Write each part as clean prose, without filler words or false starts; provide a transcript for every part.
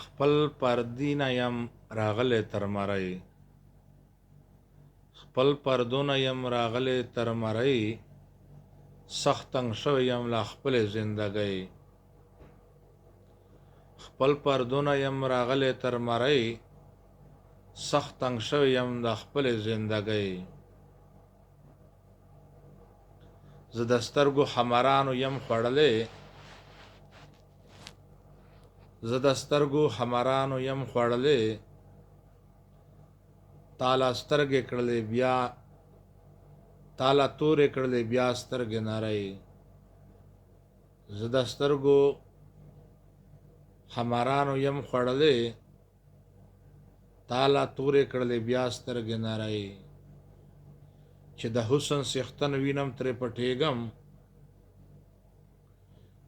خپل پردینه یم راغلی تر مرۍ، خپل پردونه یم راغلی تر مرۍ، سخت تنګ شوی یم له خپلې زندګۍ. خپل پردونه یم راغلی تر مرۍ، سخت تنګ شوی یم د خپلې زندګۍ. زه د سترګو حمرانو یم خوړلی، زه د سترګو حمرانو یم خوړلی، تاله سترګې کړلې بیا، تاله تورې کړلې بیا سترګې نرۍ. زه د سترګو حمرانو یم خوړلی، تاله تورې کړلې بیا سترګې نرۍ. چې د حسن څښتن وینم ترې پټېږم،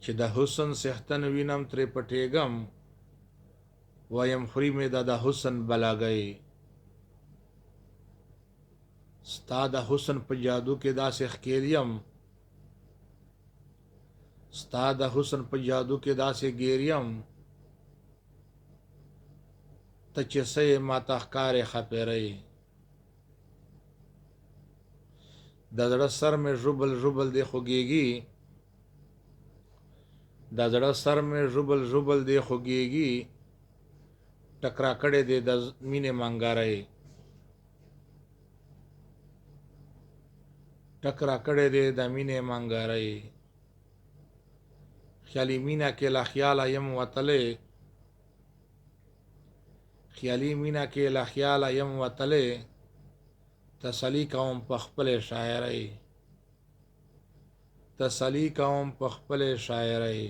چې د حسن څښتن وینم ترې پټېږم، وایم خوري مې د حسن بلاګۍ. ستا د حسن په جادو کې داسې ښکېل یم، ستا د حسن په جادو کې داسې ګیر یم، ته چې څه یې ماته ښکارې ښاپېرۍ. د زړه سر مې ژوبل ژوبل دی خوږېږي، د زړه سر مې ژوبل ژوبل دی خوږېږي، ټکرا کړې دی د مینې منګرۍ. ټکرا کړې دی د مینې منګرۍ. خیالي مینه کې له خیاله یم وتلی، خیالي مینه کې له خیاله یم وتلی، تسلي کوم په خپلې شاعرۍ، تسلي کوم په خپلې شاعرۍ.